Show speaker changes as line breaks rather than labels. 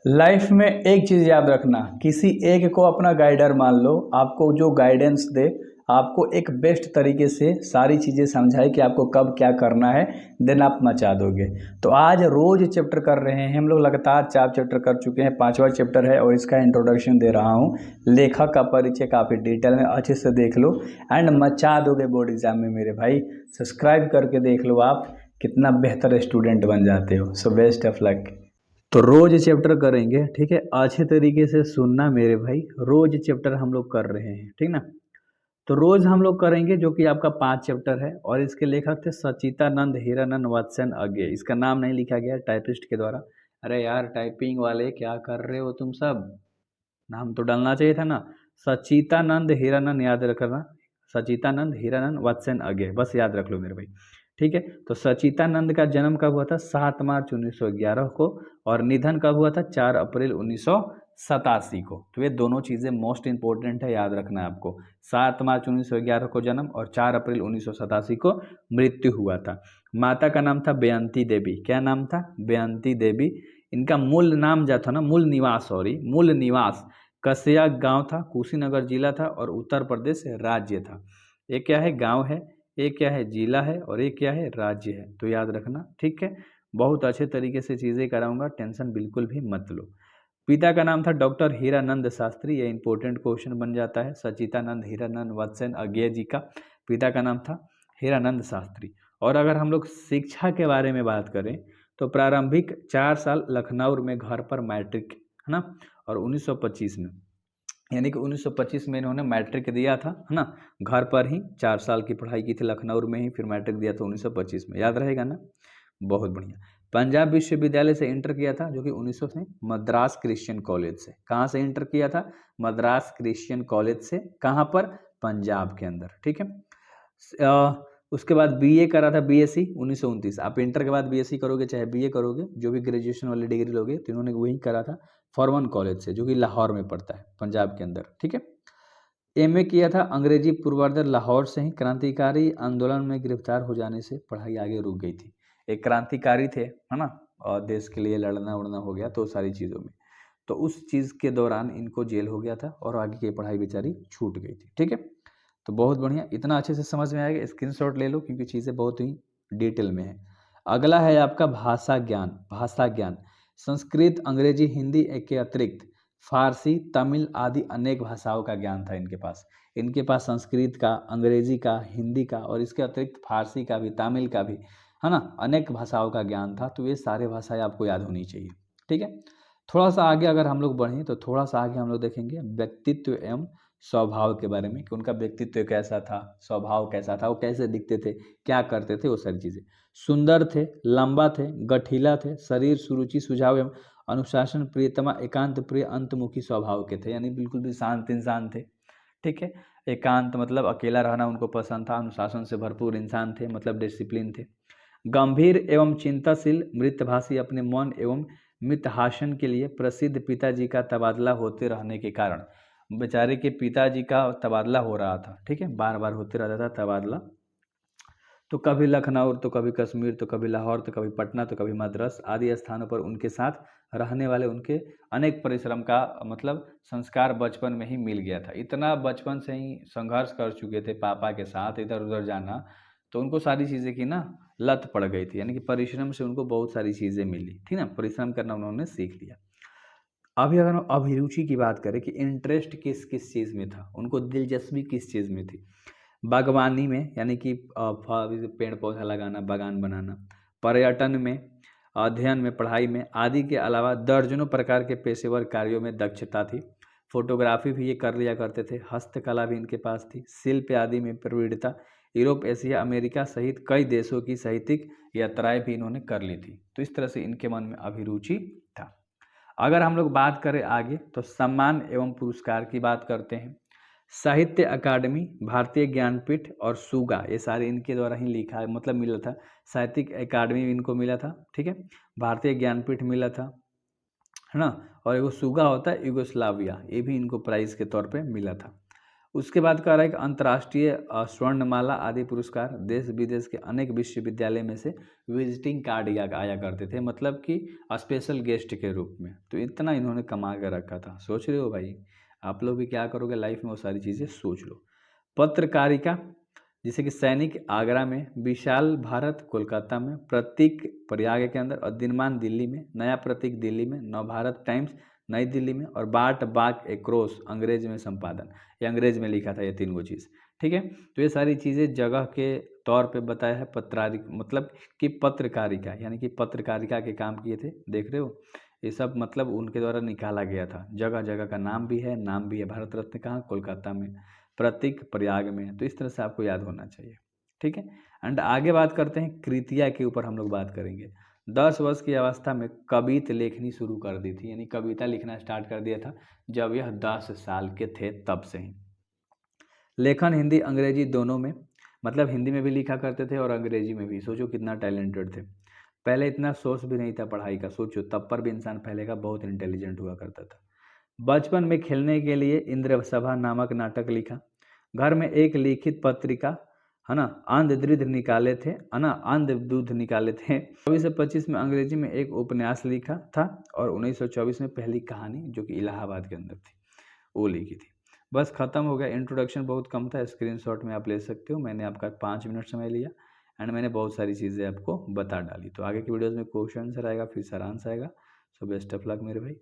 Life में एक चीज़ याद रखना, किसी एक को अपना गाइडर मान लो। आपको जो गाइडेंस दे, आपको एक बेस्ट तरीके से सारी चीज़ें समझाए कि आपको कब क्या करना है, देन आप मचा दोगे। तो आज रोज चैप्टर कर रहे हैं हम लोग, लगातार 4 चैप्टर कर चुके हैं, 5वां चैप्टर है और इसका इंट्रोडक्शन दे रहा हूँ। लेखक का परिचय काफ़ी डिटेल में अच्छे से देख लो एंड मचा दोगे बोर्ड एग्जाम में मेरे भाई। सब्सक्राइब करके देख लो आप कितना बेहतर स्टूडेंट बन जाते हो। So best of luck. तो रोज चैप्टर करेंगे, ठीक है, अच्छे तरीके से सुनना मेरे भाई। रोज चैप्टर हम लोग कर रहे हैं, ठीक ना। तो रोज हम लोग करेंगे, जो कि आपका 5 चैप्टर है और इसके लेखक थे सचितानंद हीरानंद वत्सन अज्ञे। इसका नाम नहीं लिखा गया टाइपिस्ट के द्वारा। अरे यार टाइपिंग वाले क्या कर रहे हो तुम सब, नाम तो डालना चाहिए था ना। सचितानंद हीरानंद याद रखना, सचितानंद हीरानंद वत्सन अज्ञे, बस याद रख लो मेरे भाई। ठीक है, तो सचितानंद का जन्म कब हुआ था? 7 मार्च 1911 को, और निधन कब हुआ था? 4 अप्रैल 1987 को। तो ये दोनों चीज़ें मोस्ट इंपॉर्टेंट है, याद रखना है आपको। 7 मार्च 1911 को जन्म और 4 अप्रैल 1987 को मृत्यु हुआ था। माता का नाम था बेअंती देवी। क्या नाम था? बेअंती देवी। इनका मूल नाम जो था ना, मूल निवास, सॉरी, मूल निवास कसिया गांव था, कुशीनगर जिला था और उत्तर प्रदेश राज्य था। ये क्या है? गांव है। ये क्या है? जिला है। और ये क्या है? राज्य है। तो याद रखना, ठीक है। बहुत अच्छे तरीके से चीज़ें कराऊंगा, टेंशन बिल्कुल भी मत लो। पिता का नाम था डॉक्टर हीरानंद शास्त्री। ये इंपॉर्टेंट क्वेश्चन बन जाता है। सचितानंद हीरानंद वत्सन अज्ञे जी का पिता का नाम था हीरानंद शास्त्री। और अगर हम लोग शिक्षा के बारे में बात करें तो प्रारंभिक 4 साल लखनऊ में घर पर मैट्रिक, है ना, और 1925 में, यानी कि 1925 में इन्होंने मैट्रिक दिया था, है ना। घर पर ही 4 साल की पढ़ाई की थी लखनऊ में ही, फिर मैट्रिक दिया था 1925 में, याद रहेगा ना। बहुत बढ़िया। पंजाब विश्वविद्यालय से इंटर किया था, जो कि 1900 से। मद्रास क्रिश्चियन कॉलेज से। कहाँ से इंटर किया था? मद्रास क्रिश्चियन कॉलेज से। कहाँ पर? पंजाब के अंदर, ठीक है। उसके बाद बीए करा था, बीएससी 1929। आप इंटर के बाद बीएससी करोगे चाहे बीए करोगे, जो भी ग्रेजुएशन वाली डिग्री लोगे, तो इन्होंने वही करा था फॉरवन कॉलेज से, जो कि लाहौर में पड़ता है, पंजाब के अंदर, ठीक है। एमए किया था अंग्रेजी पूर्वार्धर लाहौर से ही। क्रांतिकारी आंदोलन में गिरफ्तार हो जाने से पढ़ाई आगे रुक गई थी। एक क्रांतिकारी थे, है ना, और देश के लिए लड़ना उड़ना हो गया तो सारी चीज़ों में, तो उस चीज़ के दौरान इनको जेल हो गया था और आगे की पढ़ाई बेचारी छूट गई थी, ठीक है। तो बहुत बढ़िया, इतना अच्छे से समझ में आएगा, स्क्रीनशॉट ले लो क्योंकि चीज़ें बहुत ही डिटेल में है। अगला है आपका भाषा ज्ञान। भाषा ज्ञान संस्कृत, अंग्रेजी, हिंदी के अतिरिक्त फारसी, तमिल आदि अनेक भाषाओं का ज्ञान था इनके पास। इनके पास संस्कृत का, अंग्रेजी का, हिंदी का और इसके अतिरिक्त फारसी का भी, तमिल का भी, है ना, अनेक भाषाओं का ज्ञान था। तो ये सारे भाषाएं आपको याद होनी चाहिए, ठीक है। थोड़ा सा आगे अगर हम लोग बढ़ें तो थोड़ा सा आगे हम लोग देखेंगे व्यक्तित्व एवं स्वभाव के बारे में, कि उनका व्यक्तित्व कैसा था, स्वभाव कैसा था, वो कैसे दिखते थे, क्या करते थे, वो सारी चीज़ें। सुंदर थे, लंबा थे, गठीला थे, शरीर सुरुचि सुझाव एवं अनुशासन प्रियतमा, एकांत प्रिय, अंतमुखी स्वभाव के थे, यानी बिल्कुल भी शांत इंसान थे, ठीक है। एकांत मतलब अकेला रहना उनको पसंद था। अनुशासन से भरपूर इंसान थे, मतलब डिसिप्लिन थे। गंभीर एवं चिंताशील, मृतभाषी, अपने मौन एवं मितहासन के लिए प्रसिद्ध। पिताजी का तबादला होते रहने के कारण, बेचारे के पिताजी का तबादला हो रहा था, ठीक है, बार बार होते रहता था तबादला। तो कभी लखनऊ, तो कभी कश्मीर, तो कभी लाहौर, तो कभी पटना, तो कभी मद्रास आदि स्थानों पर उनके साथ रहने वाले उनके अनेक परिश्रम का मतलब संस्कार बचपन में ही मिल गया था। इतना बचपन से ही संघर्ष कर चुके थे पापा के साथ, इधर उधर जाना, तो उनको सारी चीज़ें की ना लत पड़ गई थी, यानी कि परिश्रम से उनको बहुत सारी चीज़ें मिली, ठीक ना, परिश्रम करना उन्होंने सीख लिया। अभी अगर हम अभिरुचि की बात करें कि इंटरेस्ट किस किस चीज़ में था, उनको दिलचस्पी किस चीज़ में थी? बागवानी में, यानी कि पेड़ पौधा लगाना, बागान बनाना। पर्यटन में, अध्ययन में, पढ़ाई में आदि के अलावा दर्जनों प्रकार के पेशेवर कार्यों में दक्षता थी। फोटोग्राफी भी ये कर लिया करते थे। हस्तकला भी इनके पास थी। शिल्प आदि में प्रवीणता। यूरोप, एशिया, अमेरिका सहित कई देशों की साहित्यिक यात्राएं भी इन्होंने कर ली थी। तो इस तरह से इनके मन में अभिरुचि था। अगर हम लोग बात करें आगे तो सम्मान एवं पुरस्कार की बात करते हैं। साहित्य अकादमी, भारतीय ज्ञानपीठ और सुगा, ये सारे इनके द्वारा ही लिखा है, मतलब मिला था। साहित्यिक अकादमी इनको मिला था, ठीक है। भारतीय ज्ञानपीठ मिला था, है ना। और एगो सुगा होता है, युगोस्लाविया, ये भी इनको प्राइज के तौर पे मिला था। उसके बाद कह रहा है कि अंतर्राष्ट्रीय स्वर्णमाला आदि पुरस्कार देश विदेश के अनेक विश्वविद्यालय में से विजिटिंग कार्ड आया करते थे, मतलब कि स्पेशल गेस्ट के रूप में। तो इतना इन्होंने कमा कर रखा था। सोच रहे हो भाई, आप लोग भी क्या करोगे लाइफ में, वो सारी चीज़ें सोच लो। पत्रकारिता, जैसे कि सैनिक आगरा में, विशाल भारत कोलकाता में, प्रतीक प्रयाग के अंदर, और दिनमान दिल्ली में, नया प्रतीक दिल्ली में, नवभारत टाइम्स नई दिल्ली में, और बाट बाग एक्रोस अंग्रेज में संपादन, ये अंग्रेज में लिखा था ये तीन गो चीज़। ठीक है, तो ये सारी चीज़ें जगह के तौर पे बताया है। मतलब कि पत्रकारिता, यानी कि पत्रकारिता के काम किए थे, देख रहे हो, ये सब मतलब उनके द्वारा निकाला गया था। जगह जगह का नाम भी है, नाम भी है। भारत रत्न कहाँ, कोलकाता में, प्रतीक प्रयाग में। तो इस तरह से आपको याद होना चाहिए। ठीक है, एंड आगे बात करते हैं कृतिया के ऊपर हम लोग बात करेंगे। 10 वर्ष की अवस्था में कविता लेखनी शुरू कर दी थी, यानी कविता लिखना स्टार्ट कर दिया था जब यह 10 साल के थे, तब से ही। लेखन हिंदी अंग्रेजी दोनों में, मतलब हिंदी में भी लिखा करते थे और अंग्रेजी में भी। सोचो कितना टैलेंटेड थे। पहले इतना सोर्स भी नहीं था पढ़ाई का, सोचो तब पर भी इंसान पहले का बहुत इंटेलिजेंट हुआ करता था। बचपन में खेलने के लिए इंद्र सभा नामक नाटक लिखा। घर में एक लिखित पत्रिका, है ना, अंधदृध निकाले थे, है ना, अंधदूध निकाले थे। 24 से 25 में अंग्रेजी में एक उपन्यास लिखा था, और 1924 में पहली कहानी, जो कि इलाहाबाद के अंदर थी, वो लिखी थी। बस खत्म हो गया। इंट्रोडक्शन बहुत कम था, स्क्रीनशॉट में आप ले सकते हो। मैंने आपका 5 मिनट समय लिया, एंड मैंने बहुत सारी चीज़ें आपको बता डाली। तो आगे की वीडियोज़ में क्वेश्चन आंसर आएगा, फिर सारांश आएगा। सो बेस्ट ऑफ लक मेरे भाई।